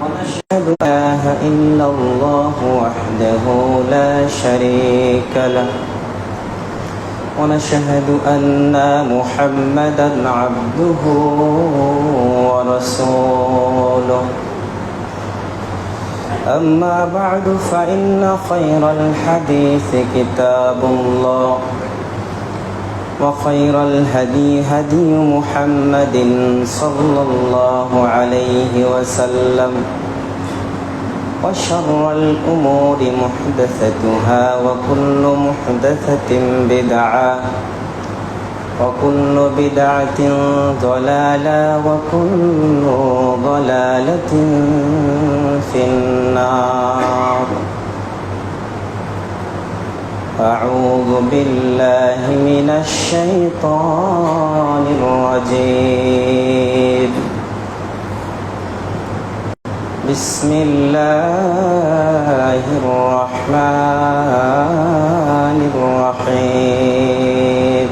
ونشهد لا إله إلا الله وحده لا شريك له ونشهد أن محمدا عبده ورسوله أما بعد فإن خير الحديث كتاب الله وخير الهدي هدي محمد صلى الله عليه وسلم وشر الأمور محدثتها وكل محدثة بدعة وكل بدعة ضلالة وكل ضلالة في النار. أعوذ بالله من الشيطان الرجيم. بسم الله الرحمن الرحيم.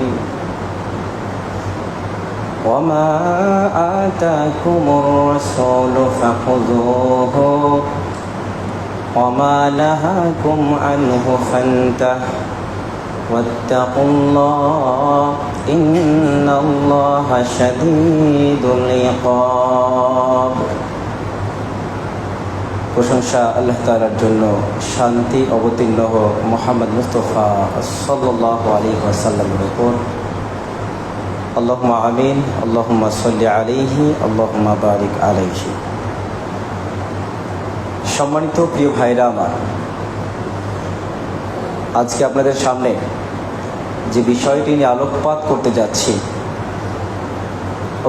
وما آتاكم الرسول فخذوه وما نهاكم عنه فانتهوا واتقوا الله إن الله شديد العقاب. প্রশংসা আল্লাহ তাআলার জন্য, শান্তি অবতীর্ণ হোক মুহাম্মদ মুস্তাফা সাল্লাল্লাহু আলাইহি ওয়াসাল্লামের উপর। আল্লাহুম্মা আমিন, আল্লাহুম্মা সাল্লি আলাইহি, আল্লাহুম্মা বারিক আলাইহি। সম্মানিত প্রিয় ভাইরা আমার, আজকে আপনাদের সামনে যে বিষয়টি নিয়ে আলোকপাত করতে যাচ্ছি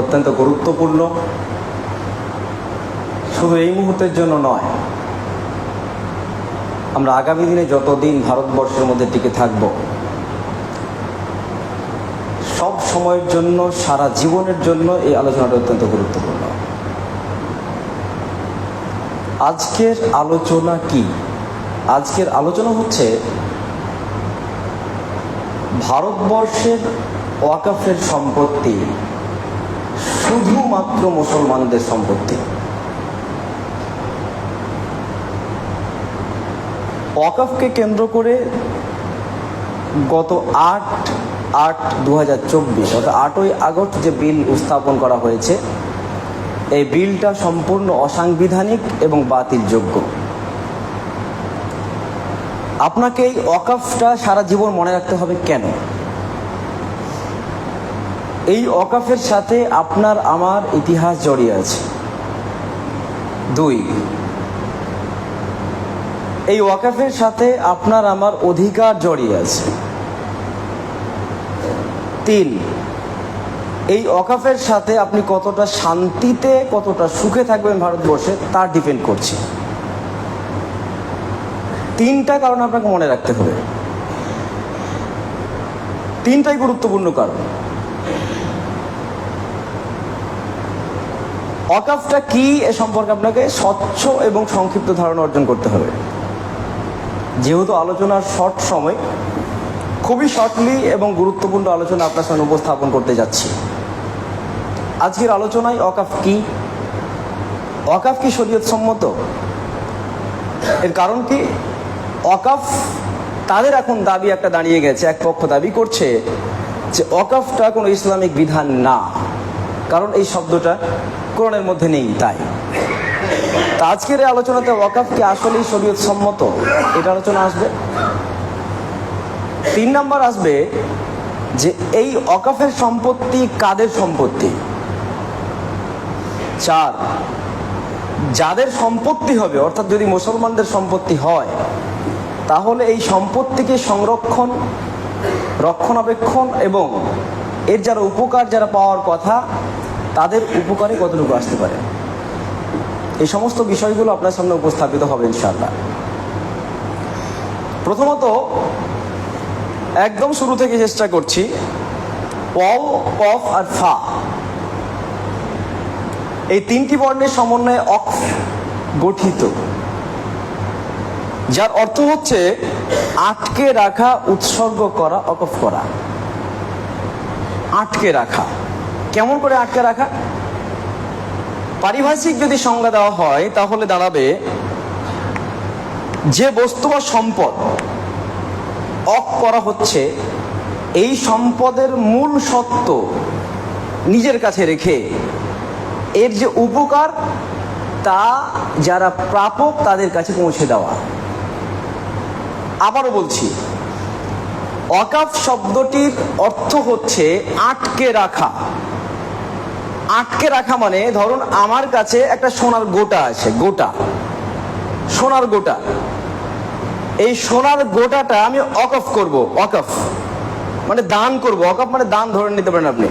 অত্যন্ত গুরুত্বপূর্ণ। শুধু এই মুহূর্তের জন্য নয়, আমরা আগামী দিনে যতদিন ভারতবর্ষের মধ্যে টিকে থাকব, সব সময়ের জন্য, সারা জীবনের জন্য এই আলোচনাটা অত্যন্ত গুরুত্বপূর্ণ। আজকের আলোচনা কি? আজকের আলোচনা হচ্ছে ভারতবর্ষের ওয়াকফের সম্পত্তি শুধুমাত্র মুসলমানদের সম্পত্তি। ওয়াকফকে কেন্দ্র করে গত 8/8/2024 অর্থাৎ 8ই আগস্ট যে বিল উপস্থাপন করা হয়েছে, এই বিলটা সম্পূর্ণ অসাংবিধানিক এবং বাতিলযোগ্য। আপনাকে এই ওয়াকফটা সারা জীবন মনে রাখতে হবে। কেন? এই ওয়াকফের সাথে আপনার আমার ইতিহাস জড়িয়ে আছে। 2, এই ওয়াকফের সাথে আপনার আমার অধিকার জড়িয়ে আছে। 3, এই ওয়াকফের সাথে আপনি কতটা শান্তিতে, কতটা সুখে থাকবেন ভারতবর্ষে তার ডিপেন্ড করছে। 3টা কারণ আপনাকে মনে রাখতে হবে। 3টাই গুরুত্বপূর্ণ কারণ। ওয়াকফটা কি এ সম্পর্কে আপনাকে স্বচ্ছ এবং সংক্ষিপ্ত ধারণা অর্জন করতে হবে। যেহেতু আলোচনার শর্ট সময়, খুবই শর্টলি এবং গুরুত্বপূর্ণ আলোচনা আপনার সামনে উপস্থাপন করতে যাচ্ছি। আজকের আলোচনায় ওয়াকফ কি, ওয়াকফ কি শরীয়ত সম্মত, এর কারণ কি? ওয়াকফ তাদের এখন দাবি একটা দাঁড়িয়ে গেছে, এক পক্ষ দাবি করছে যে ওয়াকফটা কোনো ইসলামিক বিধান না, কারণ এই শব্দটা কোরআনের মধ্যে নেই। তাই আজকের এই আলোচনাতে ওয়াকফ কি আসলেই শরীয়ত সম্মত, এটা আলোচনা আসবে। 3 নাম্বার আসবে যে এই ওয়াকফের সম্পত্তি কাদের সম্পত্তি। 4, যাদের সম্পত্তি হবে, অর্থাৎ যদি মুসলমানদের সম্পত্তি হয়, তাহলে এই সম্পত্তিকে সংরক্ষণ, রক্ষণাবেক্ষণ এবং এর যারা উপকার, যারা পাওয়ার কথা, তাদের উপকারে কতটুকু আসতে পারে, এই সমস্ত বিষয়গুলো আপনার সামনে উপস্থাপিত হবে ইনশাআল্লাহ। প্রথমত একদম শুরু থেকে চেষ্টা করছি, ওয়াও, কফ আর ফা, এই 3টি বর্ণের সমন্বয়ে ওয়াকফ গঠিত, যার অর্থ হচ্ছে আটকে রাখা, উৎসর্গ করা, ওয়াকফ করা। আটকে রাখা। কেমন করে আটকে রাখা? পারিভাষিক যদি সংজ্ঞা দেওয়া হয় তাহলে দাঁড়াবে যে বস্তু বা সম্পদ অক করা হচ্ছে, এই সম্পদের মূল সত্য নিজের কাছে রেখে এর যে উপকার তা যারা প্রাপক তাদের কাছে পৌঁছে দেওয়া। আবারও বলছি, ওয়াকফ শব্দটির অর্থ হচ্ছে আটকে রাখা। আটকে রাখা মানে ধরুন আমার কাছে একটা সোনার গোটা আছে, সোনার গোটা, এই সোনার গোটাটা আমি ওয়াকফ করব। ওয়াকফ মানে দান করব, ওয়াকফ মানে দান ধরে নিতে পারেন আপনি।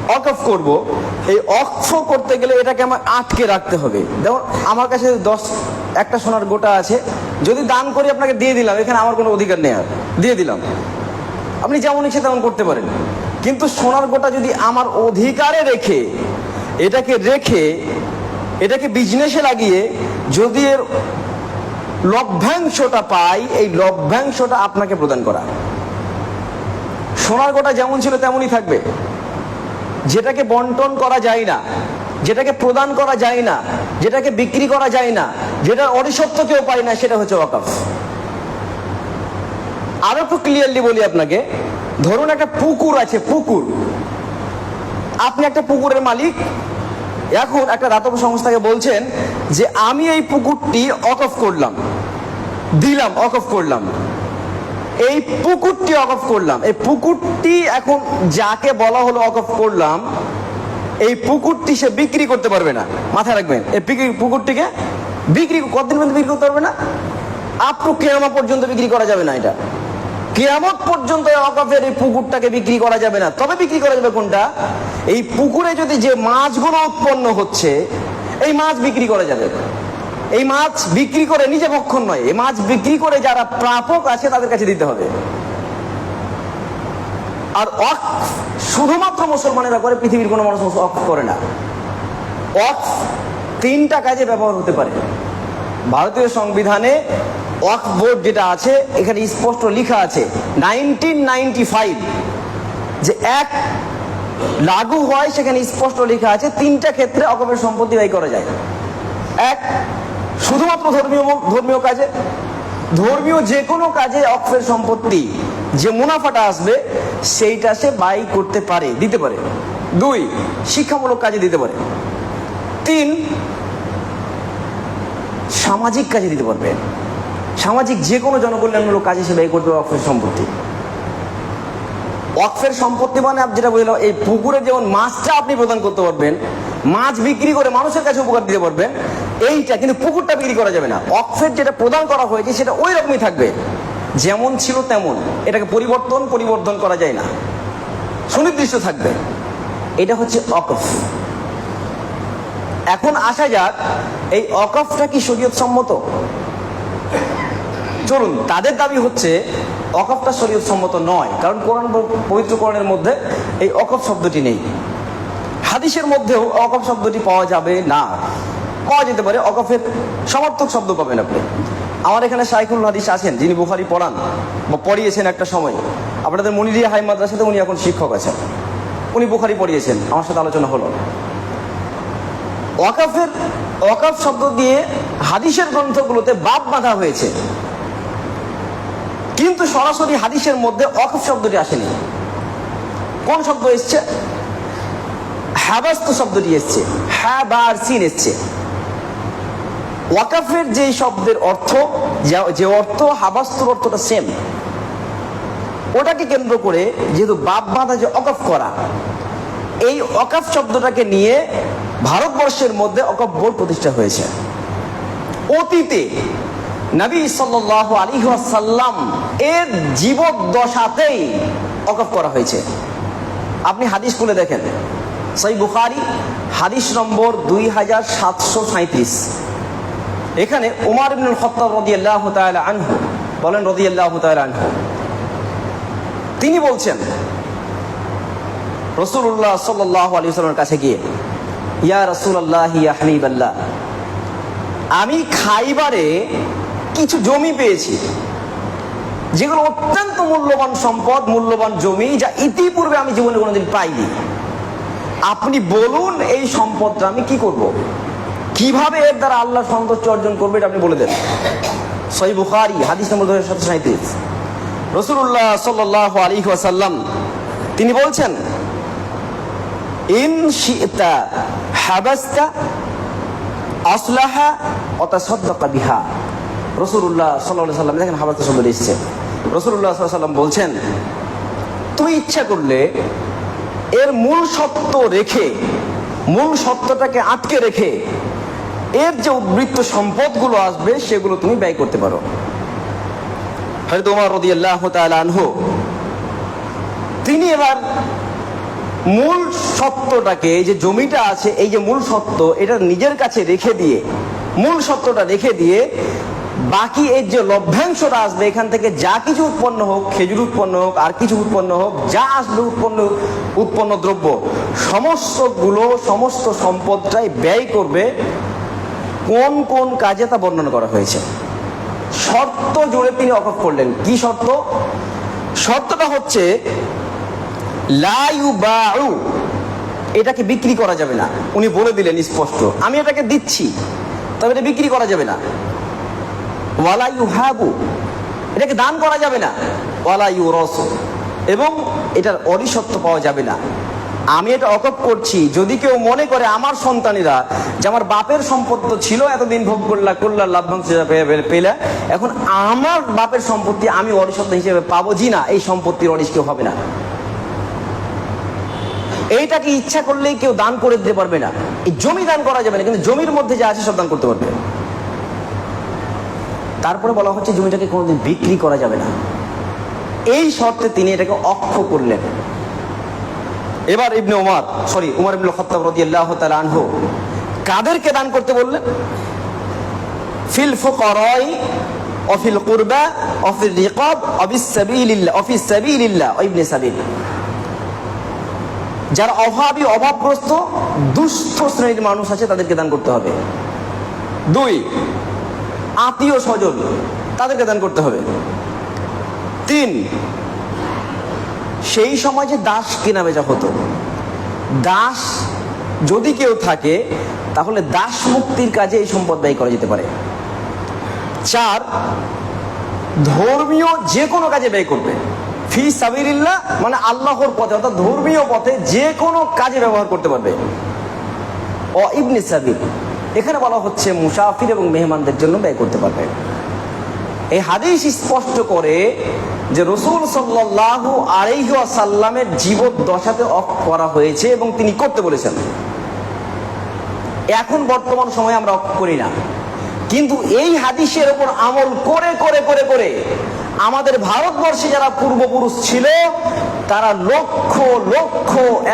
ওয়াকফ করব, এই ওয়াকফ করতে গেলে এটাকে আমার আটকে রাখতে হবে। যেমন আমার কাছে একটা সোনার গোটা আছে, যদি দান করি আপনাকে দিয়ে দিলাম, এখানে আমার কোনো অধিকার নেই, আর দিয়ে দিলাম, আপনি যেমন ইচ্ছে তেমন করতে পারেন। কিন্তু সোনার গোটা যদি আমার অধিকারে রেখে এটাকে বিজনেসে লাগিয়ে যদি এর লভ্যাংশটা পাই, এই লভ্যাংশটা আপনাকে প্রদান করা। সোনার গোটা যেমন ছিল তেমনই থাকবে, যেটাকে বন্টন করা যায় না, যেটাকে প্রদান করা যায় না, যেটাকে বিক্রি করা যায় না, যেটা অরিসত্ব কেউ পায় না, সেটা হচ্ছে ওয়াকফ। আরো একটু ক্লিয়ারলি বলি আপনাকে, ধরুন একটা পুকুর আছে, পুকুর, আপনি একটা পুকুরের মালিক, এখন একটা দাতব্য সংস্থাকে বলছেন যে আমি এই পুকুরটি ওয়াকফ করলাম, দিলাম, ওয়াকফ করলাম, এই পুকুরটি ওয়াকফ করলাম। এই পুকুরটি এখন যাকে বলা হলো ওয়াকফ করলাম, এই পুকুরটি সে বিক্রি করতে পারবে না, মাথায় রাখবেন। এই পুকুরটিকে বিক্রি কতদিন পর্যন্ত বিক্রি করতে পারবে না? আপ টু কিয়ামত পর্যন্ত বিক্রি করা যাবে না। এটা কিয়ামত পর্যন্ত ওয়াকফের এই পুকুরটাকে বিক্রি করা যাবে না। তবে বিক্রি করা যাবে কোনটা? এই পুকুরে যদি যে মাছগুলো উৎপন্ন হচ্ছে, এই মাছ বিক্রি করা যাবে। এই মাছ বিক্রি করে নিজে ভক্ষণ নয়, এই মাছ বিক্রি করে যারা প্রাপক আছে তাদের কাছে দিতে হবে। আর ওয়াকফ শুধুমাত্র মুসলমানেরা করে, পৃথিবীর কোনো মানুষ ওয়াকফ করে না। ওয়াকফ তিনটা কাজে ব্যবহার হতে পারে। ভারতীয় সংবিধানে ওয়াকফ বোর্ড যেটা আছে, এখানে স্পষ্ট লেখা আছে 1995 যে এক লাগু হয়, সেখানে স্পষ্ট লেখা আছে তিনটা ক্ষেত্রে ওয়াকফের সম্পত্তি ব্যয় করা যায়। এক, শুধুমাত্র ধর্মীয় কাজে, ধর্মীয় যে কোনো কাজে ওয়াকফের সম্পত্তি যে মুনাফাটা আসবে সেইটা সে ব্যয় করতে পারে, দিতে পারে। দুই, শিক্ষামূলক কাজে দিতে পারে। তিন, সামাজিক কাজে দিতে পারবে। সামাজিক যে কোনো জনকল্যাণমূলক কাজে সে ব্যয় করতে পারবে ওয়াকফের সম্পত্তি। ওয়াকফের সম্পত্তি মানে আপনি যেটা বুঝলাম, এই পুকুরে যেমন মাছটা আপনি প্রদান করতে পারবেন, মাছ বিক্রি করে মানুষের কাছে উপকার দিতে পারবেন, এইটা কিন্তু পুকুরটা বিক্রি করা যাবে না। ওয়াকফের যেটা প্রদান করা হয়েছে সেটা ওই রকমই থাকবে, যেমন ছিল তেমন। এটাকে পরিবর্তন করা যায় না, সুনির্দিষ্ট থাকবে। এটা হচ্ছে ওয়াকফ। এখন আসা যাক, এই ওয়াকফটা কি শরীয়ত সম্মত? চলুন, তাদের দাবি হচ্ছে ওয়াকফটা শরীয়ত সম্মত নয়, কারণ কোরআন, পবিত্র কোরআনের মধ্যে এই ওয়াকফ শব্দটি নেই। হাদিসের মধ্যেও ওয়াকফ শব্দটি পাওয়া যাবে না, পাওয়া যেতে পারে, ওয়াকফের সমর্থক শব্দ পাবেন আপনি। আমার এখানে শাইখুল হাদিস আছেন, যিনি বুখারী পড়ান বা পড়িয়েছেন একটা সময়, আপনাদের মনিরিয়া হাই মাদ্রাসাতে উনি এখন শিক্ষক আছেন, উনি বুখারী পড়িয়েছেন, আমার সাথে আলোচনা হলো। ওয়াকফ শব্দ দিয়ে হাদিসের গ্রন্থগুলোতে বাব বাঁধা হয়েছে, কিন্তু সরাসরি হাদিসের মধ্যে ওয়াকফ শব্দটি আসেনি। কোন শব্দ এসছে? হাবাস্তু শব্দটি এসছে, হাবার সিন এসছে। ওয়াকফের যে শব্দের অর্থ, যে অর্থ, হাবাস্তুর অর্থটা সেম। ওটাকে কেন্দ্র করে যেহেতু বাব বাঁধা, যে ওয়াকফ করা, এই ওয়াকফ শব্দটাকে নিয়ে ভারতবর্ষের মধ্যে ওয়াকফ বোর্ড প্রতিষ্ঠা হয়েছে। অতীতে নবী সাল্লাল্লাহু আলাইহি ওয়াসাল্লাম এর জীবদ্দশাতেই ওয়াকফ করা হয়েছে। আপনি হাদিস খুলে দেখেন, সহিহ বুখারী হাদিস নম্বর 2737। এখানে উমর ইবনুল খাত্তাব রাদিয়াল্লাহু তাআলা আনহু বলেন, রাদিয়াল্লাহু তাআলা আনহু, তিনি বলছেন রাসূলুল্লাহ সাল্লাল্লাহু আলাইহি ওয়াসাল্লামের কাছে গিয়ে, ইয়া রাসূলুল্লাহ, ইয়া হাবিবাল্লাহ, আমি খাইবারে কিছু জমি পেয়েছি, যেগুলো অত্যন্ত মূল্যবান সম্পদ, মূল্যবান জমি, যা ইতিপূর্বে আমি জীবনে কোনোদিন পাইনি। আপনি বলুন এই সম্পদটা আমি কি করব, কিভাবে এর দ্বারা আল্লাহ সন্তুষ্ট অর্জন করবে, এটা আপনি বলে দেন। সহিহ বুখারী হাদিস নম্বর 2737, রাসূলুল্লাহ সাল্লাল্লাহু আলাইহি ওয়াসাল্লাম তিনি বলছেন, ইন শি'তা হাবাস্তা আসলাহা ওয়া তাসাদদাকা বিহা। রাসূলুল্লাহ সাল্লাল্লাহু আলাইহি ওয়াসাল্লাম, দেখেন হাবাস্তা শব্দ এসেছে, রাসূলুল্লাহ সাল্লাল্লাহু আলাইহি ওয়াসাল্লাম বলছেন, তুমি ইচ্ছা করলে এর মূল সত্য রেখে, মূল সত্যটাকে আটকে রেখে এর যে উদ্বৃত্ত সম্পদগুলো আসবে সেগুলো তুমি ব্যয় করতে পারো। হযরত ওমর রাদিয়াল্লাহু তাআলা আনহু তিনি এবার মূল সত্যটাকে, এই যে জমিটা আছে, এই যে মূল সত্য, এটা নিজের কাছে রেখে দিয়ে, মূল সত্যটা রেখে দিয়ে বাকি এর যে লভ্যাংশটা আসবে, এখান থেকে যা কিছু উৎপন্ন হোক, খেজুর উৎপন্ন হোক, আর কিছু উৎপন্ন হোক, যা আসবে উৎপন্ন দ্রব্য সমস্ত সম্পদটাই ব্যয় করবে। কোন কোন কাজে তা বর্ণনা করা হয়েছে। শর্ত জুড়ে তিনি ওয়াকফ করলেন। কি শর্ত? শর্তটা হচ্ছে লা ইউবাউ, এটাকে বিক্রি করা যাবে না। উনি বলে দিলেন স্পষ্ট, আমি এটাকে দিচ্ছি, তবে এটা বিক্রি করা যাবে না। ওয়ালা ইউহাবু, এটাকে দান করা যাবে না। ওয়ালা ইউরাসু, এবং এটার অরিসত্ব পাওয়া যাবে না। আমি এটা ওয়াকফ করছি, যদি কেউ মনে করে আমার সন্তানেরা যে আমার বাপের সম্পদ তো ছিল, এতদিন ভোগ করলা লাভ্যাংশ পেলে, এখন আমার বাপের সম্পত্তি আমি অরিসত্ব হিসেবে পাবো, জি না, এই সম্পত্তির অরিস কেউ হবে না। এইটাকে ইচ্ছা করলেই কেউ দান করে দিতে পারবে না। এই জমি দান করা যাবে না, কিন্তু জমির মধ্যে যা আছে সব দান করতে পারবে। তারপরে বলা হচ্ছে জমিটাকে কোনোদিন বিক্রি করা যাবে না। এই শর্তে তিনি এটাকে অক্ষ করলেন। এবার উমর ইবনে খাত্তাব রাদিয়াল্লাহু তাআলা আনহু কাদেরকে দান করতে বললেন? ফিল ফুকারাই ওয়া ফিল কুরবা ওয়া ফিল রিকাব ওয়া বিস সাবিলিল্লাহ ওয়া ফিস সাবিলিল্লাহ ওয়া ইবনে সাবিল। যারা অভাবী, অভাবগ্রস্ত, দুস্থ শ্রেণীর মানুষ আছে, তাদেরকে দান করতে হবে। 2, আত্মীয় স্বজন, তাদেরকে দান করতে হবে। 3, সেই সময় যে দাস কেনা বেচা হতো, দাস যদি কেউ থাকে তাহলে দাস মুক্তির কাজে এই সম্পদ ব্যয় করা যেতে পারে। 4, ধর্মীয় যে কোনো কাজে ব্যয় করবে। ফি সাবিলিল্লাহ মানে আল্লাহর পথে, অর্থাৎ ধর্মীয় পথে যে কোনো কাজে ব্যবহার করতে পারবে। ও ইবনে সাবিল, এখানে বলা হচ্ছে মুসাফির এবং মেহমানদের জন্য ব্যয় করতে পারবে। এই হাদিস স্পষ্ট করে যে রাসূল সাল্লাল্লাহু আলাইহি ওয়াসাল্লামের জীবদ্দশাতে অফ করা হয়েছে এবং তিনি করতে বলেছেন। এখন বর্তমান সময়ে আমরা অফ করি না, কিন্তু এই হাদিসের উপর আমল করে করে করে করে আমাদের ভারতবর্ষে যারা পূর্বপুরুষ ছিল তারা লক্ষ লক্ষ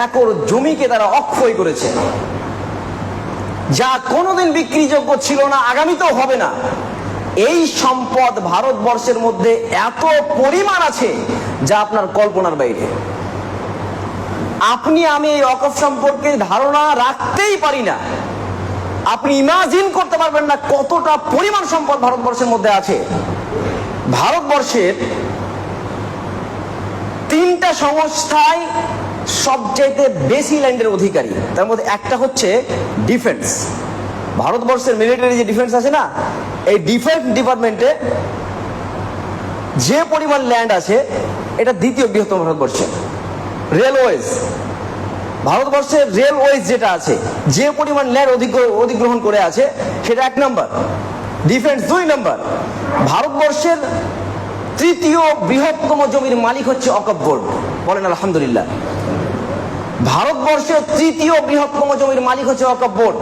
একর জমিকে তারা অক্ষয় করেছে, যা কোনোদিন বিক্রিযোগ্য ছিল না, আগামীতেও হবে না। এই সম্পদ ভারতবর্ষের মধ্যে এত পরিমাণ আছে যা আপনার কল্পনার বাইরে। আপনি আমি এই ওয়াকফ সম্পর্কে ধারণা রাখতেই পারি না। আপনি ইমাজিন করতে পারবেন না কতটা পরিমাণ সম্পদ ভারতবর্ষের মধ্যে আছে। ভারতবর্ষের 3টা সংস্থায় সবচাইতে বেশি ল্যান্ডের অধিকারী, তার মধ্যে একটা হচ্ছে ডিফেন্স। ভারতবর্ষের মিলিটারি যে ডিফেন্স আছে না, এই ডিফেন্স ডিপার্টমেন্টে যে পরিমাণ ল্যান্ড আছে এটা 2য় বৃহত্তম ভারতবর্ষে। রেলওয়েজ, ভারতবর্ষের রেলওয়েজ যেটা আছে, যে পরিমাণ ল্যান্ড অধিগ্রহণ করে আছে সেটা 1 নম্বর। ডিফেন্স 2 নম্বর। ভারতবর্ষের 3য় বৃহত্তম জমির মালিক হচ্ছে ওয়াকফ বোর্ড, বলেন আলহামদুলিল্লাহ। ভারতবর্ষের 3য় বৃহত্তম জমির মালিক হচ্ছে ওয়াকফ বোর্ড।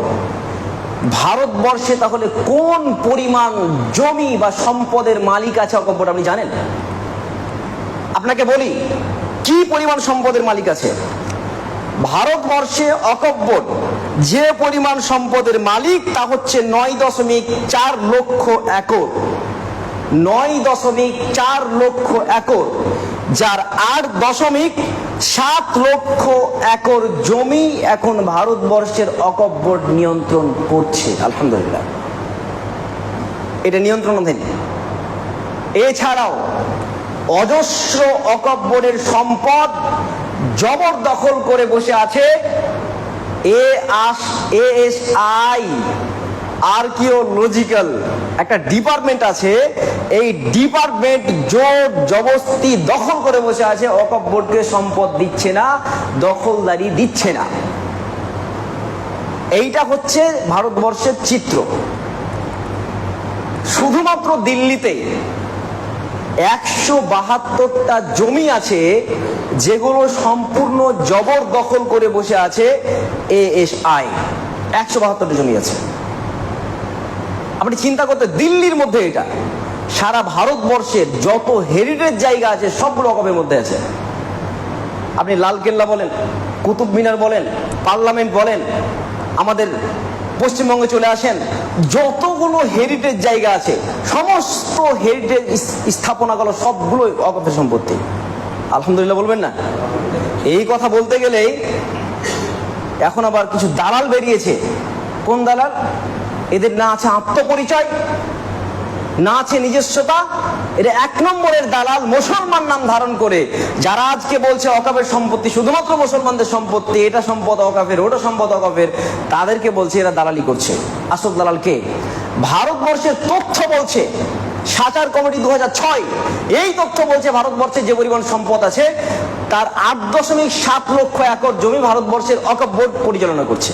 ভারতবর্ষে তাহলে কোন পরিমাণ জমি বা সম্পদের মালিক আছে ওয়াকফ বোর্ড আপনি জানেন? আপনাকে বলি কি পরিমাণ সম্পদের মালিক আছে। ভারতবর্ষে ওয়াকফ বোর্ড যে পরিমাণ সম্পদের মালিক তা হচ্ছে 9.4 লক্ষ একর। 9.4 লক্ষ একর, যার 8.7 লক্ষ একর জমি এখন ভারতবর্ষের ওয়াকফ বোর্ড নিয়ন্ত্রণ করছে। আলহামদুলিল্লাহ, এটা নিয়ন্ত্রণাধীন। এছাড়াও অজস্র ওয়াকফ বোর্ডের সম্পদ জবরদখল করে বসে আছে ASI আর্কিওলজিক্যাল একটা ডিপার্টমেন্ট আছে। এই ডিপার্টমেন্ট জোর জবরদস্তি দখল করে বসে আছে, ওয়াকফ বোর্ডকে সম্পদ দিচ্ছে না, দখলদারি দিচ্ছে না। এইটা হচ্ছে ভারতবর্ষের চিত্র। শুধুমাত্র দিল্লিতে 172টা জমি আছে যেগুলো সম্পূর্ণ জবরদখল করে বসে আছে ASI। 172টা জমি আছে। আপনি চিন্তা করতে, দিল্লির মধ্যে এটা, সারা ভারতবর্ষের যত হেরিটেজ জায়গা আছে সবগুলো ওয়াকফের মধ্যে আছে। আপনি লালকেল্লা বলেন, কুতুব মিনার বলেন, পার্লামেন্ট বলেন, আমাদের পশ্চিমবঙ্গে চলে আসেন, যতগুলো হেরিটেজ জায়গা আছে সমস্ত হেরিটেজ স্থাপনাগুলো সবগুলো ওয়াকফের সম্পত্তি। আলহামদুলিল্লাহ বলবেন না? এই কথা বলতে গেলেই এখন আবার কিছু দালাল বেরিয়েছে। কোন দালাল? এদের না আছে আত্মপরিচয়, না আছে নিজস্বতা। এটা 1 নম্বরের দালাল, মুসলমান নাম ধারণ করে যারা আজকে বলছে ওয়াকফের সম্পত্তি শুধুমাত্র মুসলমানদের সম্পত্তি, এটা সম্পদ ওয়াকফের, ওটা সম্পদ ওয়াকফের, তাদেরকে বলছে এরা দালালি করছে। আসল দালাল কে? ভারতবর্ষের তথ্য বলছে, সাচার কমিটি 2006 এই তথ্য বলছে ভারতবর্ষের যে পরিমাণ সম্পদ আছে তার 8.7 লক্ষ একর জমি ভারতবর্ষের ওয়াকফ বোর্ড পরিচালনা করছে।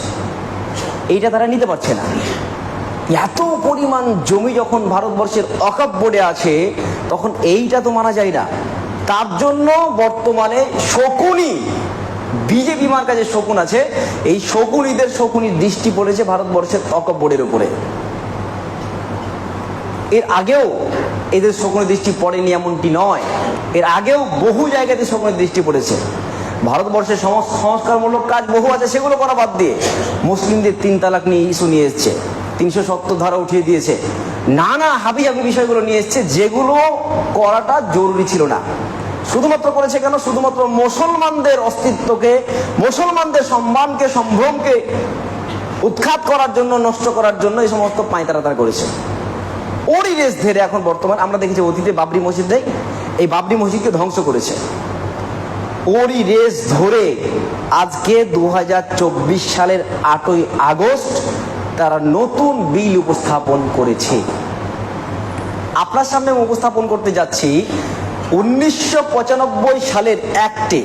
এইটা তারা নিতে পারছে না। এত পরিমাণ জমি যখন ভারতবর্ষের ওয়াকফ বোর্ডে আছে তখন এইটা তো মানা যায় না। তার জন্য বর্তমানে শকুনি, বিজেপি মার কাছে শকুন আছে, এই শকুনির দৃষ্টি পড়েছে ভারতবর্ষের ওয়াকফ বোর্ডের উপরে। এর আগেও এদের শকুনির দৃষ্টি পড়েনি এমনটি নয়, এর আগেও বহু জায়গাতে শকুনির দৃষ্টি পড়েছে। ভারতবর্ষের সংস্কারমূলক কাজ বহু আছে, সেগুলো করা বাদ দিয়ে মুসলিমদের 3 তালাক নিয়ে ইস্যু নিয়ে এসছে, 370 ধারা উঠিয়ে দিয়েছে, নানা হাবি বিষয়গুলো নিয়ে এসছে, যেগুলো করাটা জরুরি ছিল না। শুধুমাত্র করেছে কেন? শুধুমাত্র মুসলমানদের অস্তিত্বকে, মুসলমানদের সম্মানকে, সম্ভ্রমকে উৎখাত করার জন্য, নষ্ট করার জন্য এই সমস্ত পাঁয়তারা তারা করেছে। ওরই রেস ধরে এখন বর্তমান আমরা দেখেছি, অতীতে বাবরি মসজিদ নেই, এই বাবরি মসজিদকে ধ্বংস করেছে। ওরই রেস ধরে আজকে 2024 সালের 8ই আগস্ট তারা নতুন বিল উপস্থাপন করেছে। আপনার সামনে উপস্থাপন করতে যাচ্ছি 1995 সালের অ্যাক্টে,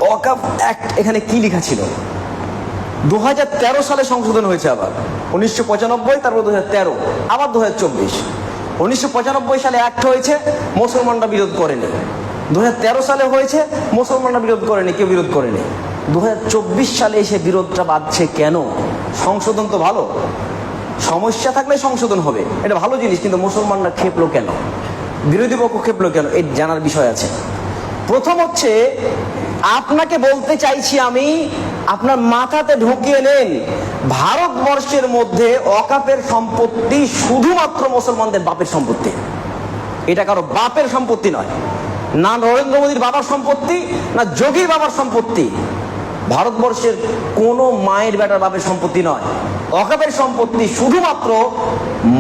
ওয়াকফ অ্যাক্ট, এখানে কি লেখা ছিল? 2013 সালে সংশোধন হয়েছে আবার, 1995, তারপর 2013, আবার 2024। 1995 সালে অ্যাক্ট হয়েছে, মুসলমানরা বিরোধ করেনি। 2013 সালে হয়েছে, মুসলমানরা বিরোধ করেনি, কেউ বিরোধ করেনি। 2024 সালে এসে বিরোধটা বাড়ছে কেন? সংশোধন তো ভালো, সমস্যা থাকলে সংশোধন হবে, এটা ভালো জিনিস, কিন্তু মুসলমানরা খেপলো কেন? বিরোধী পক্ষ খেপলো কেন? এর জানার বিষয় আছে। প্রথম হচ্ছে, আপনাকে বলতে চাইছি আমি, আপনার মাথাতে ঢুকিয়ে নেন, ভারতবর্ষের মধ্যে ওয়াকফের সম্পত্তি শুধুমাত্র মুসলমানদের বাপের সম্পত্তি। এটা কারো বাপের সম্পত্তি নয়, না নরেন্দ্র মোদীর বাবার সম্পত্তি, না যোগীর বাবার সম্পত্তি। ভারতবর্ষের কোনো মায়ের বেটার বাপের সম্পত্তি নয়। ওয়াকফের সম্পত্তি শুধুমাত্র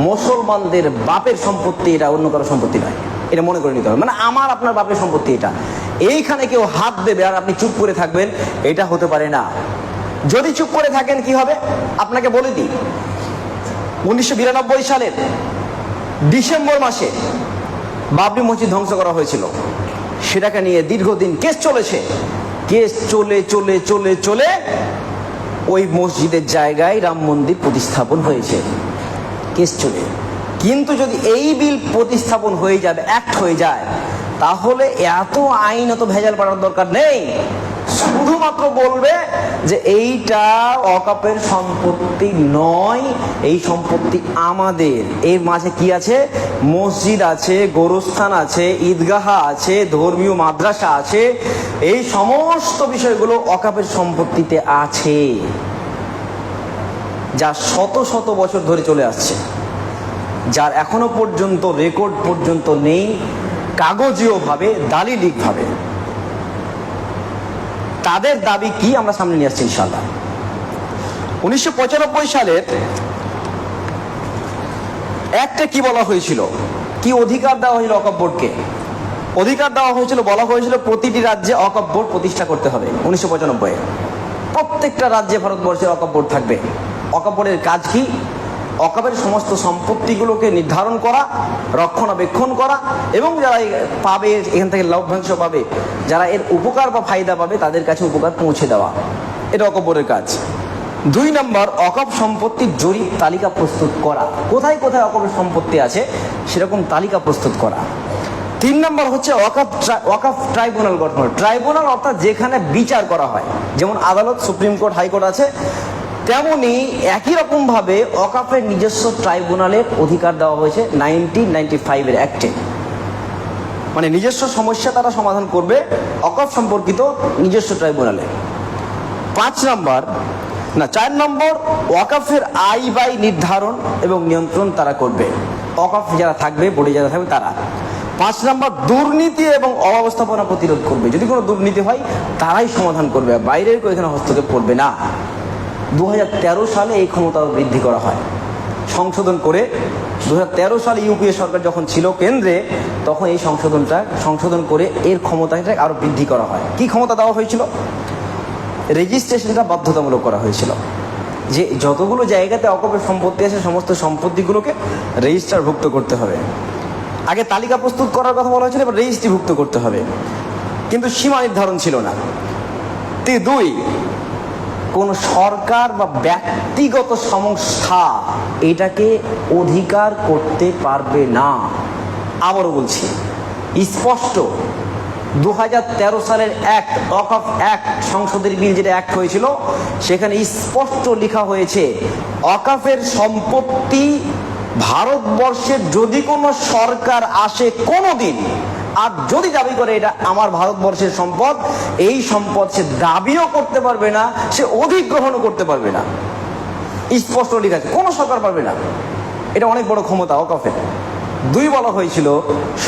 মুসলমানদের বাপের সম্পত্তি, এটা অন্য কারো সম্পত্তি নয়। এটা মনে করে নিতে হবে, মানে আমার আপনার বাপের সম্পত্তি এটা। এইখানে কেউ হাত দেবে আর আপনি চুপ করে থাকবেন, এটা হতে পারে না। যদি চুপ করে থাকেন কি হবে আপনাকে বলে দিই। 1992 সালের ডিসেম্বর মাসে বাবরি মসজিদ ধ্বংস করা হয়েছিল, সেটাকে নিয়ে দীর্ঘদিন কেস চলেছে। কেস চলে চলে চলে চলে ওই মসজিদের জায়গায় রাম মন্দির প্রতিস্থাপন হয়েছে, কেস চলে। কিন্তু যদি এই বিল প্রতিস্থাপন হয়ে যাবে, অ্যাক্ট হয়ে যায়, তাহলে এত আইন, এত ভেজাল পাড়ার দরকার নেই। শুধুমাত্র বলবে যে এইটা ওয়াকফের সম্পত্তি নয়, এই সম্পত্তি আমাদের। এর মাঝে কি আছে? মসজিদ আছে, গোরস্থান আছে, ঈদগাহ আছে, ধর্মীয় মাদ্রাসা আছে, এই সমস্ত বিষয়গুলো ওয়াকফের সম্পত্তিতে আছে, যা শত শত বছর ধরে চলে আসছে, যার এখনো পর্যন্ত রেকর্ড পর্যন্ত নেই কাগজীয়ভাবে, দালিলিকভাবে। তাদের দাবি কি আমরা সামনে নিয়ে আসছি ইনশাআল্লাহ। 1995 সালের একটা কি বলা হয়েছিল, কি অধিকার দেওয়া হয়েছিল ওয়াকফ বোর্ডকে? অধিকার দেওয়া হয়েছিল, বলা হয়েছিল প্রতিটি রাজ্যে ওয়াকফ বোর্ড প্রতিষ্ঠা করতে হবে 1995-এ। প্রত্যেকটা রাজ্যে ভারতবর্ষের ওয়াকফ বোর্ড থাকবে। ওয়াকফ বোর্ডের কাজ কি? ওয়াকফের সমস্ত সম্পত্তিগুলোকে নির্ধারণ করা, রক্ষণাবেক্ষণ করা, এবং যারা পাবে, এখান থেকে লভ্যাংশ পাবে, যারা এর উপকার বা ফায়দা পাবে, তাদের কাছে উপকার পৌঁছে দেওয়া, এটা ওয়াকফ বোর্ডের কাজ। 2 নম্বর, ওয়াকফ সম্পত্তির জরিপ তালিকা প্রস্তুত করা, কোথায় কোথায় ওয়াকফের সম্পত্তি আছে সেরকম তালিকা প্রস্তুত করা। 3 নম্বর হচ্ছে ওয়াকফ ট্রাইব্যুনাল গঠন। ট্রাইব্যুনাল অর্থাৎ যেখানে বিচার করা হয়, যেমন আদালত, সুপ্রিম কোর্ট, হাইকোর্ট আছে, তেমনি একই রকমভাবে ওয়াকফের নিজস্ব ট্রাইব্যুনালের অধিকার দেওয়া হয়েছে 1995 অ্যাক্টে। মানে নিজস্ব সমস্যা তারা সমাধান করবে ওয়াকফ সম্পর্কিত নিজস্ব ট্রাইব্যুনালে। 4 নম্বর, ওয়াকফের আয় ব্যয় নির্ধারণ এবং নিয়ন্ত্রণ তারা করবে, ওয়াকফ যারা থাকবে, বোর্ডে যারা থাকবে তারা। 5 নম্বর, দুর্নীতি এবং অব্যবস্থাপনা প্রতিরোধ করবে। যদি কোনো দুর্নীতি হয় তারাই সমাধান করবে, বাইরের কেউ এখানে হস্তক্ষেপ করবে না। 2013 সালে এই ক্ষমতা বৃদ্ধি করা হয়, সংশোধন করে। 2013 সালে ইউপিএ সরকার যখন ছিল কেন্দ্রে, তখন এই সংশোধন করে এর ক্ষমতাটা আরো বৃদ্ধি করা হয়। কি ক্ষমতা দেওয়া হয়েছিল? রেজিস্ট্রেশনটা বাধ্যতামূলক করা হয়েছিল, যে যতগুলো জায়গাতে ওয়াকফের সম্পত্তি আছে সমস্ত সম্পত্তিগুলোকে রেজিস্টারভুক্ত করতে হবে। আগে তালিকা প্রস্তুত করার কথা বলা হয়েছিল, এবার রেজিস্ট্রিভুক্ত করতে হবে, কিন্তু সীমা নির্ধারণ ছিল না। 2, কোন সরকার বা ব্যক্তিগত সংস্থা এটাকে অধিকার করতে পারবে না। আবারও বলছি, স্পষ্ট 2013 সালের ওয়াকফ অ্যাক্ট, সংসদের বিল যেটা অ্যাক্ট হয়েছিল, সেখানে স্পষ্ট লেখা হয়েছে ওয়াকফের সম্পত্তি ভারতবর্ষের যদি কোনো সরকার আসে কোনোদিন, আর যদি দাবি করে এটা আমার ভারতবর্ষের সম্পদ, এই সম্পদ সে দাবিও করতে পারবে না, সে অধিগ্রহণও করতে পারবে না। স্পষ্ট লেখা আছে, কোনো সরকার পারবে না। এটা অনেক বড় ক্ষমতা ওয়াকফের। 2 বলা হয়েছিল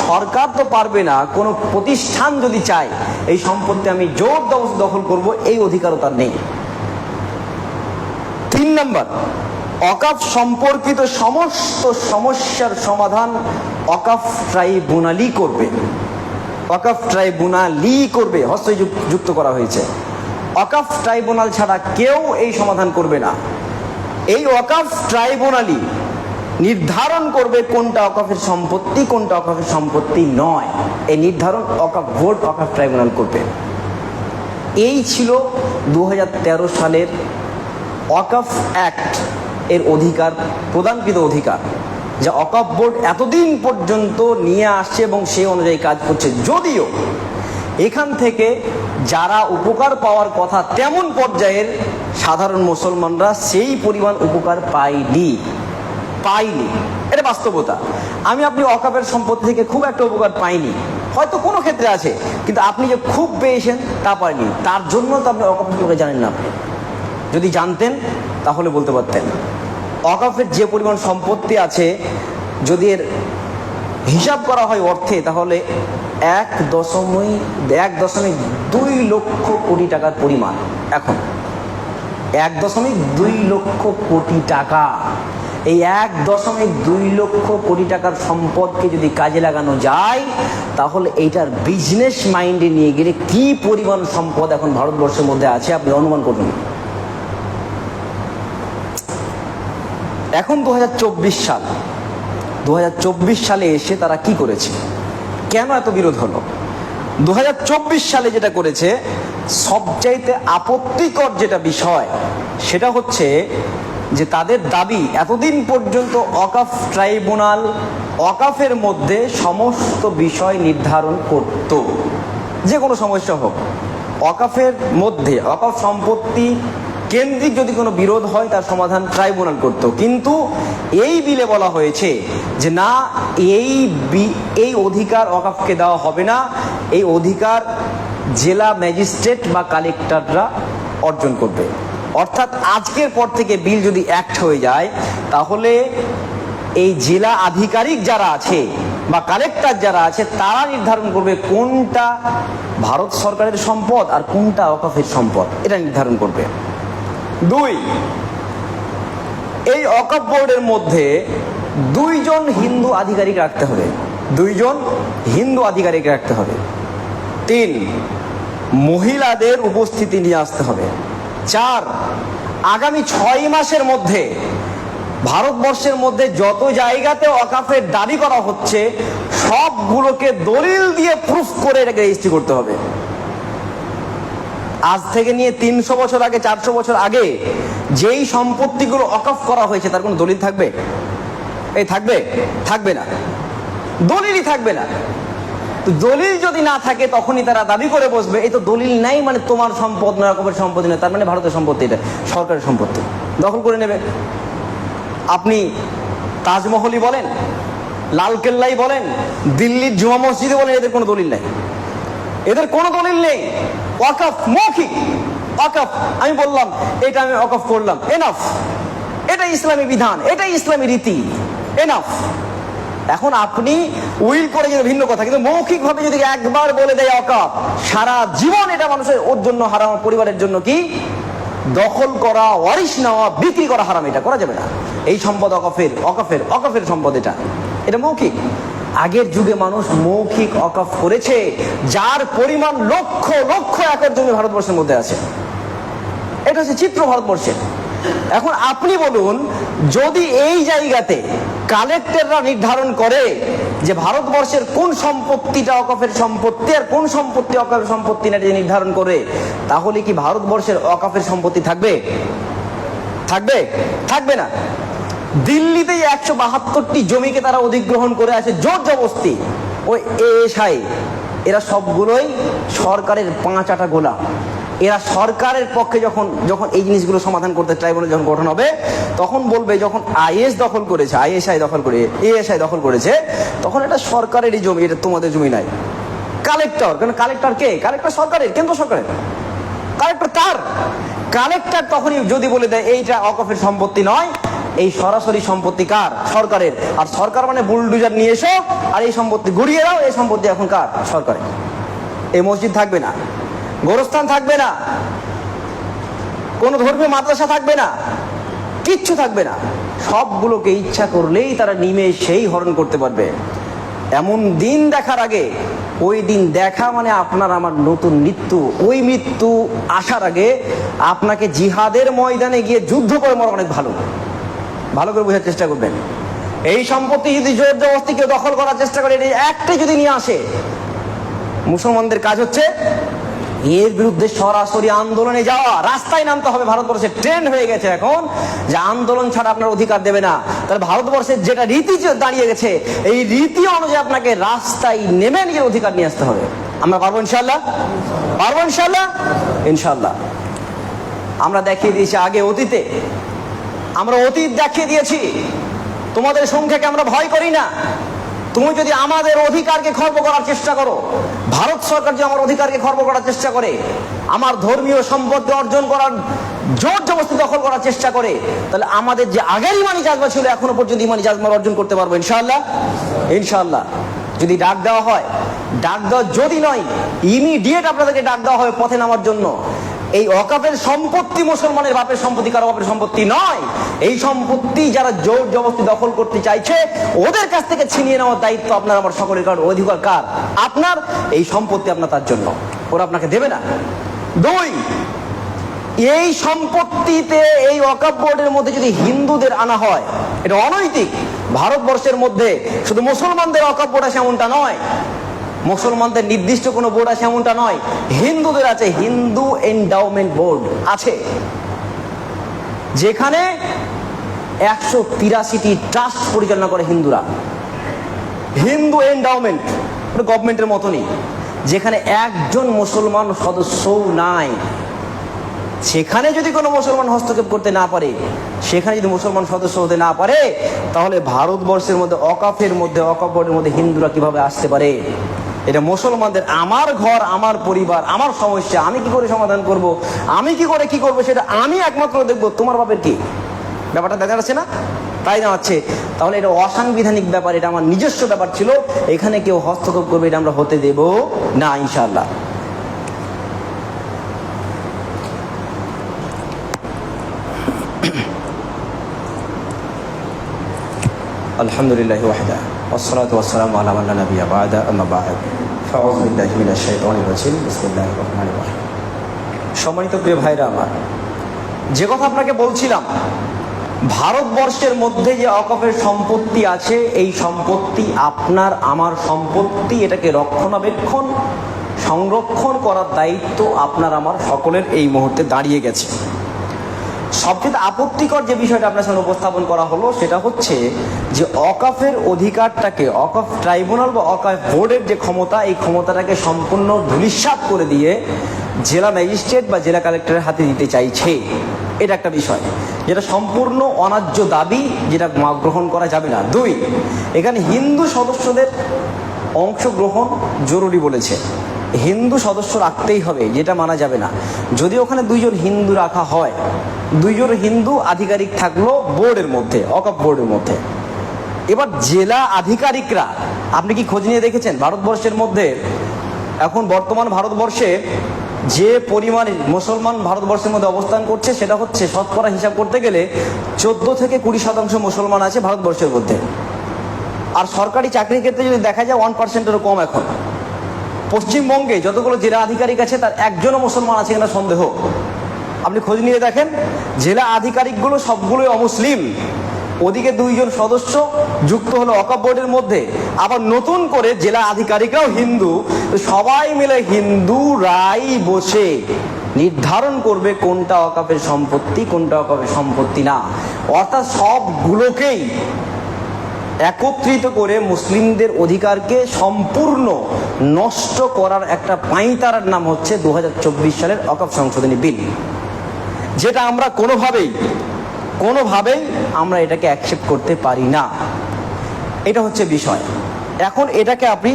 সরকার তো পারবে না, কোনো প্রতিষ্ঠান যদি চায় এই সম্পত্তি আমি জোর দখল করব, এই অধিকারও তার নেই। 3 নম্বর, ওয়াকফ সম্পর্কিত সমস্ত সমস্যার সমাধান ওয়াকফ ট্রাইব্যুনালই করবে। ওয়াকফ ট্রাইব্যুনালই করবে, হস্ত যুক্ত করা হয়েছে। ওয়াকফ ট্রাইব্যুনাল ছাড়া কেউ এই সমাধান করবে না। এই ওয়াকফ ট্রাইব্যুনালই নির্ধারণ করবে কোনটা ওয়াকফের সম্পত্তি, কোনটা ওয়াকফের সম্পত্তি নয়। এই নির্ধারণ ওয়াকফ বোর্ড, ওয়াকফ ট্রাইব্যুনাল করবে। এই ছিল 2013 সালের ওয়াকফ অ্যাক্ট এর অধিকার, প্রদানকৃত অধিকার, যা ওয়াকফ বোর্ড এতদিন পর্যন্ত নিয়ে আসছে এবং সেই অনুযায়ী কাজ করছে। যদিও এখান থেকে যারা উপকার পাওয়ার কথা তেমন পর্যায়ের সাধারণ মুসলমানরা সেই পরিমাণ উপকার পায়নি। এটা বাস্তবতা। আপনি ওয়াকফের সম্পত্তি থেকে খুব একটা উপকার পাইনি, হয়তো কোনো ক্ষেত্রে আছে, কিন্তু আপনি যে খুব পেয়েছেন তা পাইনি। তার জন্য তো আপনি ওয়াকফ সম্পর্কে জানেন না। আপনি যদি জানতেন তাহলে বলতে পারতেন। ওয়াকফের যে পরিমাণ সম্পত্তি আছে, যদি এর হিসাব করা হয় অর্থে, তাহলে 1.2 লক্ষ কোটি টাকার পরিমাণ। এখন 1.2 লক্ষ কোটি টাকা, এই 1.2 লক্ষ কোটি টাকার সম্পদকে যদি কাজে লাগানো যায়, তাহলে এইটার বিজনেস মাইন্ডে নিয়ে গেলে কি পরিমাণ সম্পদ এখন ভারতবর্ষের মধ্যে আছে আপনি অনুমান করুন। এখন 2024 সাল, 2024 সালে এসে তারা কি করেছে, কেন এত বিরোধ হলো? 2024 সালে যেটা করেছে, সবচাইতে আপত্তিকর যেটা বিষয়, সেটা হচ্ছে যে তাদের দাবি এতদিন পর্যন্ত ওয়াকফ ট্রাইব্যুনাল ওয়াকফের মধ্যে সমস্ত বিষয় নির্ধারণ করত। যে কোনো সমস্যা হোক, ওয়াকফের মধ্যে ওয়াকফ সম্পত্তি কেন্দ্রিক যদি কোনো বিরোধ হয় তার সমাধান ট্রাইব্যুনাল করত। কিন্তু এই বিলে বলা হয়েছে যে না, এই অধিকার ওয়াকফকে দেওয়া হবে না। এই অধিকার জেলা ম্যাজিস্ট্রেট বা কালেক্টররা অর্জন করবে। অর্থাৎ আজকের পর থেকে বিল যদি অ্যাক্ট হয়ে যায়, তাহলে এই জেলা আধিকারিক যারা আছে বা কালেক্টর যারা আছে, তারা নির্ধারণ করবে কোনটা ভারত সরকারের সম্পদ আর কোনটা ওয়াকফের সম্পদ, এটা নির্ধারণ করবে। 2, এই ওয়াকফ বোর্ডের মধ্যে 2 জন হিন্দু আধিকারিক রাখতে হবে। 2 জন হিন্দু আধিকারিক রাখতে হবে। 3, মহিলাদের উপস্থিতি নিয়ে আসতে হবে। 4, আগামী 6 মাসের মধ্যে ভারতবর্ষের মধ্যে যত জায়গাতে ওয়াকাফের দাবি করা হচ্ছে সবগুলোকে দলিল দিয়ে প্রুফ করে এটাকে রেজিস্ট্রি করতে হবে। আজ থেকে নিয়ে 300 বছর আগে, 400 বছর আগে যেই সম্পত্তিগুলো ওয়াকফ করা হয়েছে তার কোনো দলিল থাকবে? এই থাকবে? থাকবে না, দলিলই থাকবে না। তো দলিল যদি না থাকে তখনই তারা দাবি করে বসবে এই তো দলিল নাই, মানে তোমার সম্পদ না, রকমের সম্পত্তি না, তার মানে ভারতের সম্পত্তি, এটা সরকারের সম্পত্তি, দখল করে নেবে। আপনি তাজমহলই বলেন, লালকেল্লাই বলেন, দিল্লির জুমা মসজিদে বলেন, এদের কোনো দলিল নেই, এদের কোনো দলিল নেই। ওয়াকফ মৌখিক, ওয়াকফ আমি বললাম এটা আমি ওয়াকফ করলাম, এনাফ, এটা ইসলামী বিধান, এটা ইসলামী রীতি, এনাফ। এখন আপনি উইল করে যদি ভিন্ন কথা, কিন্তু মৌখিক ভাবে যদি একবার বলে দেয় ওয়াকফ, সারা জীবন এটা মানুষের ওর জন্য হারাম, পরিবারের জন্য কি দখল করা, ওয়ারিশ নেওয়া, বিক্রি করা হারাম, এটা করা যাবে না। এই সম্পদ ওয়াকফের, ওয়াকফের, ওয়াকফের সম্পদ, এটা মৌখিক। আগের যুগে মানুষ মৌখিক ওয়াকফ করেছে, যার পরিমাণ লক্ষ লক্ষ একর জমি ভারতবর্ষের মধ্যে আছে। এটা হচ্ছে চিত্র ভারতবর্ষের। এখন আপনি বলুন, যদি এই জায়গাতে কালেক্টররা নির্ধারণ করে যে ভারতবর্ষের কোন সম্পত্তিটা ওয়াকফের সম্পত্তি আর কোন সম্পত্তি ওয়াকফের সম্পত্তি না, এটা নির্ধারণ করে, তাহলে কি ভারতবর্ষের ওয়াকফের সম্পত্তি থাকবে? থাকবে? থাকবে না। দিল্লিতেই 172টি জমিকে তারা অধিগ্রহণ করে আছে জোর জবরদস্তি। ওই এএসআই এরা সবগুলোই সরকারের 5 আটা গোলাম। এরা সরকারের পক্ষে যখন যখন এই জিনিসগুলো সমাধান করতে ট্রাইব্যুনাল যখন গঠন হবে, তখন বলবে যখন আইএস দখল করেছে, আইএসআই দখল করে, এএসআই দখল করেছে, তখন এটা সরকারেরই জমি, এটা তোমাদের জমি নাই। কালেক্টর, কারণ কালেক্টর কে? কালেক্টর সরকারের, কেন্দ্র সরকারের। কালেক্টর কার? কালেক্টর তখনই যদি বলে দেয় এইটা ওয়াকফের সম্পত্তি নয়, এই সরাসরি সম্পত্তি কার? সরকারের। আর সরকার মানে বুলডোজার নিয়ে এসো আর এই সম্পত্তি গুড়িয়ে দাও, এই সম্পত্তি এখন কার? সরকারের। এই মসজিদ থাকবে না, গোরস্থান থাকবে না, কোন ধর্মীয় মাদ্রাসা থাকবে না, কিচ্ছু থাকবে না। সবগুলোকে ইচ্ছা করলেই তারা নিমেষেই হরণ করতে পারবে। এমন দিন দেখার আগে, ওই দিন দেখা মানে আপনার আমার নতুন মৃত্যু। ওই মৃত্যু আসার আগে আপনাকে জিহাদের ময়দানে গিয়ে যুদ্ধ করে মরা অনেক ভালো। ভালো করে বোঝার চেষ্টা করবেন। এই সম্পত্তি যদি জোর জবরদস্তি কেউ দখল করার চেষ্টা করে, একটাই যদি নিয়ে আসে, মুসলমানদের কাজ হচ্ছে এর বিরুদ্ধে সরাসরি আন্দোলনে যাওয়া, রাস্তায় নামতে হবে। ভারতবর্ষের ট্রেন্ড হয়ে গেছে এখন যে আন্দোলন ছাড়া আপনার অধিকার দেবে না। তাহলে ভারতবর্ষের যেটা রীতি দাঁড়িয়ে গেছে, এই রীতি অনুযায়ী আপনাকে রাস্তায় নেমে নিজের অধিকার নিয়ে আসতে হবে। আমরা পারবো ইনশাল্লাহ? পারবো ইনশাল্লাহ? ইনশাল্লাহ। আমরা দেখিয়ে দিয়েছি আগে, অতীতে আমরা অতীত দেখিয়ে দিয়েছি। তোমাদের সংখ্যাকে আমরা ভয় করি না। তুমি যদি আমাদের অধিকারকে খর্ব করার চেষ্টা করো, ভারত সরকার যদি আমার অধিকারকে খর্ব করার চেষ্টা করে, আমার ধর্মীয় সম্পত্তি অর্জন করার জোর জবরদস্তি দখল করার চেষ্টা করে, তাহলে আমাদের যে আগের ইমানি জাজমা ছিল এখনো পর্যন্ত ইমানি জাজমা অর্জন করতে পারবো ইনশাআল্লাহ। ইনশাআল্লাহ। যদি ডাক দেওয়া হয়, ডাক দেওয়া যদি নয়, ইমিডিয়েট আপনাদেরকে ডাক দেওয়া হয় পথে নামার জন্য। এই ওয়াকফের সম্পত্তি মুসলমানের বাপের সম্পত্তি, কারো বাপের সম্পত্তি নয়। এই সম্পত্তি যারা জোর জবরদস্তি দখল করতে চাইছে, ওদের কাছ থেকে ছিনিয়ে নেওয়ার দায়িত্ব আপনার আমার সকলের। কারণ অধিকার কার? আপনার। এই সম্পত্তি আপনার, তার জন্য ওরা আপনাকে দেবে না। 2, এই সম্পত্তিতে এই ওয়াকফ বোর্ডের মধ্যে যদি হিন্দুদের আনা হয়, এটা অনৈতিক। ভারতবর্ষের মধ্যে শুধু মুসলমানদের ওয়াকফ বোর্ড আছে এমনটা নয়, মুসলমানদের নির্দিষ্ট কোনো বোর্ড আছে এমনটা নয়, হিন্দুদের আছে। হিন্দু এন্ডাওমেন্ট বোর্ড আছে, যেখানে 183টি ট্রাস্ট পরিচালনা করে হিন্দুরা। হিন্দু এন্ডাওমেন্ট গভর্নমেন্টের মতনই, যেখানে একজন মুসলমান সদস্যও নাই। সেখানে যদি কোনো মুসলমান হস্তক্ষেপ করতে না পারে, সেখানে যদি মুসলমান সদস্য হতে না পারে, তাহলে ভারতবর্ষের মধ্যে ওয়াকফের মধ্যে, ওয়াকফ বোর্ডের মধ্যে হিন্দুরা কিভাবে আসতে পারে? এটা মুসলমানদের। আমার ঘর, আমার পরিবার, আমার সমস্যা আমি কি করে সমাধান করব, আমি কি করব সেটা আমি একমাত্র দেখবো। তোমার বাপের কি? ব্যাপারটা দেখা যাচ্ছে না? তাই জানাচ্ছে। তাহলে এটা অসাংবিধানিক ব্যাপার, এটা আমার নিজস্ব ব্যাপার ছিল, এখানে কেউ হস্তক্ষেপ করবে এটা আমরা হতে দেব না ইনশাআল্লাহ। আলহামদুলিল্লাহি ওয়াহদা ওয়াসসালাতু ওয়াসসালামু আলা মান লা নাবিয়্যা বা'দা আম্মা বা'দ ফাউযু বিল্লাহি মিনাশ শাইতানির রাজিম বিসমিল্লাহির রহমানির রহিম। সম্মানিত প্রিয় ভাইরা আমার, যে কথা আপনাকে বলছিলাম, ভারতবর্ষের মধ্যে যে অকফের সম্পত্তি আছে, এই সম্পত্তি আপনার আমার সম্পত্তি। এটাকে রক্ষণাবেক্ষণ সংরক্ষণ করার দায়িত্ব আপনার আমার সকলের এই মুহূর্তে দাঁড়িয়ে গেছে। সবচেয়ে আপত্তিকর যে বিষয়টা আপনার সামনে উপস্থাপন করা হলো সেটা হচ্ছে যে অকাফের অধিকারটাকে অকাফ ট্রাইব্যুনাল বা অকাফ বোর্ডের যে ক্ষমতা, এই ক্ষমতাটাকে সম্পূর্ণ ধূলিসাৎ করে দিয়ে জেলা ম্যাজিস্ট্রেট বা জেলা কালেক্টরের হাতে দিতে চাইছে। এটা একটা বিষয় যেটা সম্পূর্ণ অন্যায্য দাবি, যেটা গ্রহণ করা যাবে না। দুই, এখানে হিন্দু সদস্যদের অংশগ্রহণ জরুরি বলেছে, হিন্দু সদস্য রাখতেই হবে, যেটা মানা যাবে না। যদি ওখানে দুইজন হিন্দু রাখা হয়, দুইজন হিন্দু আধিকারিক থাকলো বোর্ডের মধ্যে, অকাফ বোর্ডের মধ্যে। এবার জেলা আধিকারিকরা, আপনি কি খোঁজ নিয়ে দেখেছেন ভারতবর্ষের মধ্যে এখন বর্তমান ভারতবর্ষে যে পরিমাণে মুসলমান ভারতবর্ষের মধ্যে অবস্থান করছে, সেটা হচ্ছে শতকরা হিসাব করতে গেলে 14 থেকে 20% মুসলমান আছে ভারতবর্ষের মধ্যে। আর সরকারি চাকরির ক্ষেত্রে যদি দেখা যায় 1%-এরও কম। এখন পশ্চিমবঙ্গে যতগুলো জেলা আধিকারিক আছে তার একজনও মুসলমান আছে কিনা সন্দেহ। আপনি খোঁজ নিয়ে দেখেন, জেলা আধিকারিকগুলো সবগুলোই অমুসলিম। ওদিকে দুইজন সদস্য যুক্ত হলো অকাফ বোর্ডের মধ্যে, আবার নতুন করে জেলা আধিকারিকরাও হিন্দু। সবাই মিলে হিন্দুরাই বসে নির্ধারণ করবে কোনটা অকাফের সম্পত্তি, কোনটা অকাফের সম্পত্তি না। অর্থাৎ সবগুলোকেই একত্রিত করে মুসলিমদের অধিকারকে সম্পূর্ণ নষ্ট করার একটা পাঁইতারার নাম হচ্ছে 2024 সালের অকাফ সংশোধনী বিল, যেটা আমরা কোনোভাবেই আমরা এটাকে অ্যাকসেপ্ট করতে পারি না। এটা হচ্ছে বিষয়। এখন এটাকে আপনি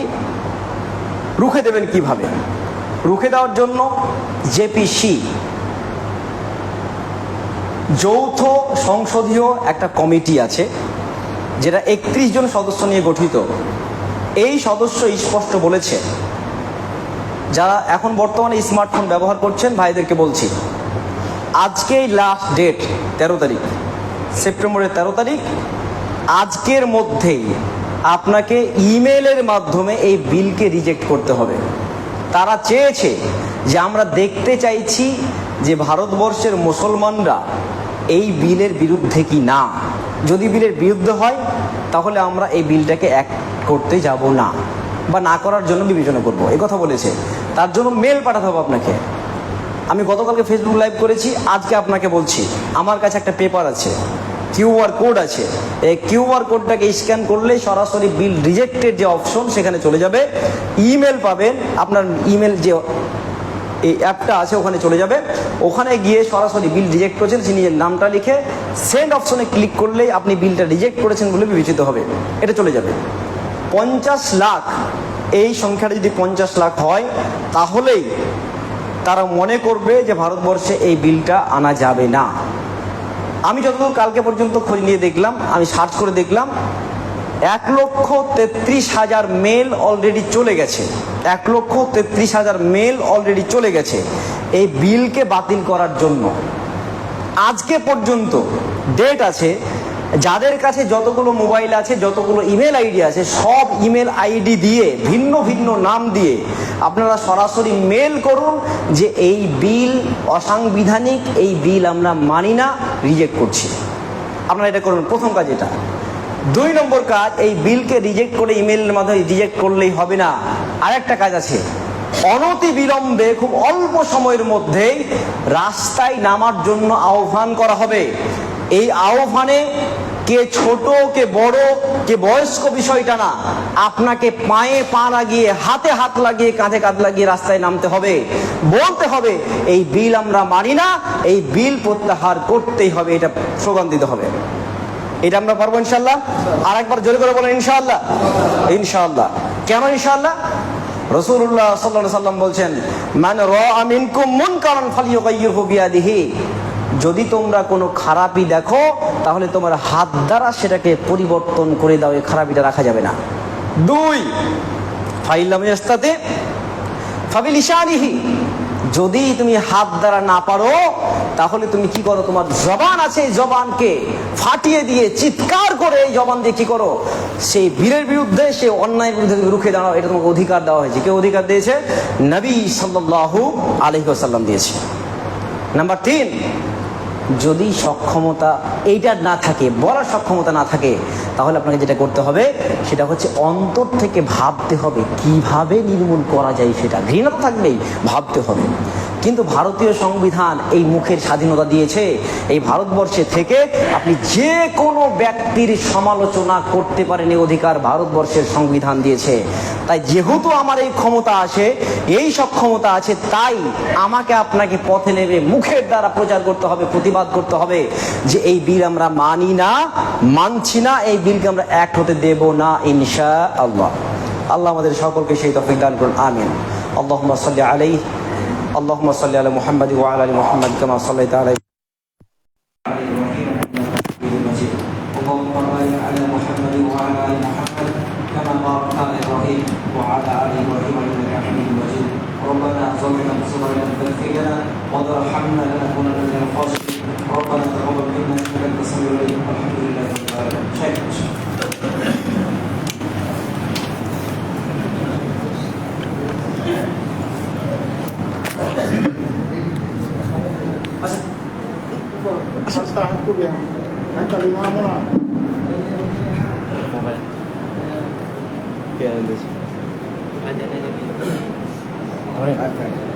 রুখে দেবেন কিভাবে? রুখে দেওয়ার জন্য জেপিসি, যৌথ সংসদীয় একটা কমিটি আছে, যেটা 31 জন সদস্য নিয়ে গঠিত। এই সদস্য স্পষ্ট বলেছে, যারা এখন বর্তমানে স্মার্টফোন ব্যবহার করছেন ভাইদেরকে বলছি, আজকেই লাস্ট ডেট 13 তারিখ, সেপ্টেম্বরের 13 তারিখ। আজকের মধ্যেই আপনাকে ইমেলের মাধ্যমে এই বিলকে রিজেক্ট করতে হবে। তারা চেয়েছে যে আমরা দেখতে চাইছি যে ভারতবর্ষের মুসলমানরা এই বিলের বিরুদ্ধে কি না। যদি বিলের বিরুদ্ধে হয় তাহলে আমরা এই বিলটাকে অ্যাক্ট করতে যাব না, বা না করার জন্য বিবেচনা করব, এই কথা বলেছে। তার জন্য মেল পাঠাতে হবে আপনাকে। আমি গতকালকে ফেসবুক লাইভ করেছি, আজকে আপনাকে বলছি, আমার কাছে একটা পেপার আছে, কিউআর কোড আছে। এই কিউআর কোডটাকে স্ক্যান করলে সরাসরি বিল রিজেক্টেড যে অপশন সেখানে চলে যাবে। ইমেল পাবেন, আপনার ইমেল যে এই অ্যাপটা আছে ওখানে চলে যাবে। ওখানে গিয়ে সরাসরি বিল রিজেক্ট করেছেন সে নিজের নামটা লিখে সেন্ড অপশনে ক্লিক করলেই আপনি বিলটা রিজেক্ট করেছেন বলে বিবেচিত হবে। এটা চলে যাবে। 50 লাখ, এই সংখ্যাটা যদি 50 লাখ হয় তাহলেই তারা মনে করবে যে ভারতবর্ষে এই বিলটা আনা যাবে না। আমি যতদূর কালকে পর্যন্ত খোঁজ নিয়ে দেখলাম, আমি সার্চ করে দেখলাম, 1,33,000 মেল অলরেডি চলে গেছে। 1,33,000 মেল অলরেডি চলে গেছে এই বিলকে বাতিল করার জন্য। আজকে পর্যন্ত ডেট আছে, যাদের কাছে যতগুলো মোবাইল আছে, যতগুলো ইমেল আইডি আছে, সব ইমেল আইডি দিয়ে ভিন্ন ভিন্ন নাম দিয়ে আপনারা সরাসরি মেল করুন যে এই বিল অসাংবিধানিক, এই বিল আমরা মানি না, রিজেক্ট করছি। আপনারা এটা করুন, প্রথম কাজ এটা। 2 নম্বর কাজ, এই বিলকে রিজেক্ট করে ইমেলের মাধ্যমে রিজেক্ট করলেই হবে না, আরেকটা কাজ আছে। অনতি বিলম্বে, খুব অল্প সময়ের মধ্যেই রাস্তায় নামার জন্য আহ্বান করা হবে। এই আহ্বানে কে ছোট কে বড় কে বয়স্ক বিষয়টা না, আপনাকে পায়ে পা লাগিয়ে, হাতে হাত লাগিয়ে, কাঁধে কাঁধ লাগিয়ে রাস্তায় নামতে হবে, বলতে হবে এই বিল আমরা মানি না, এই বিল প্রত্যাহার করতেই হবে, এটা স্লোগান দিতে হবে। এটা আমরা পারবো ইনশাআল্লাহ। আর একবার জোরে করে বলেন ইনশাআল্লাহ। ইনশাআল্লাহ। কেন ইনশাআল্লাহ? রাসূলুল্লাহ সাল্লাল্লাহু আলাইহি ওয়াসাল্লাম বলছেন, মান রাআ মিনকুম মুনকারান ফালইয়ুগাইয়িরহু বিয়াদিহি। যদি তোমরা কোনো খারাপি দেখো তাহলে তোমার হাত দ্বারা সেটাকে পরিবর্তন করে দাও, এই খারাপিটা রাখা যাবে না। 2, ফাইলাম ইয়াস্তাতি ফাবিলিসানিহি। যদি তুমি হাত দ্বারা না পারো তাহলে তুমি কি করো, তোমার জবান আছে, এই জবানকে ফাটিয়ে দিয়ে চিৎকার করে এই জবান দিয়ে কি করো, সেই বীরের বিরুদ্ধে, সেই অন্যায়ের বিরুদ্ধে তুমি রুখে দাঁড়াও। এটা তোমাকে অধিকার দেওয়া হয়েছে। কে অধিকার দিয়েছে? নবী সাল্লাল্লাহু আলাইহি ওয়াসাল্লাম দিয়েছে। নাম্বার 3, যদি সক্ষমতা এইটার না থাকে, বলার সক্ষমতা না থাকে, তাহলে আপনাকে যেটা করতে হবে সেটা হচ্ছে অন্তর থেকে ভাবতে হবে কিভাবে নির্মূল করা যায়। সেটা ঘৃণা তো থাকবেই, ভাবতে হবে। কিন্তু ভারতীয় সংবিধান এই মুখের স্বাধীনতা দিয়েছে। এই ভারতবর্ষে থেকে আপনি যে কোনো ব্যক্তির সমালোচনা করতে পারেন, এই অধিকার ভারতবর্ষের সংবিধান দিয়েছে। তাই যেহেতু আমার এই ক্ষমতা আছে, এই সক্ষমতা আছে, তাই আমাকে আপনাকে পথে নেমে মুখের দ্বারা প্রচার করতে হবে, প্রতিবাদ করতে হবে যে এই বিল আমরা মানি না, মানছি না, এই বিলকে আমরা অ্যাক্ট হতে দেব না ইনশাআল্লাহ। আল্লাহ আমাদের সকলকে সেই তৌফিক দান করুন, আমিন। আল্লাহুম্মা সাল্লি আলাইহি اللهم صل على محمد وعلى ال محمد كما صليت على ابراهيم انك حميد مجيد. اللهم بارك على محمد وعلى ال محمد كما باركت على ابراهيم وعلى ال ابراهيم انك حميد مجيد. ربنا ظلمنا انفسنا وان لم تغفر لنا وترحمنا لنكونن من الخاسرين. ربنا تقبل منا انك انت السميع العليم والحمد لله رب العالمين. Aku yang nanti lima mula. Ada.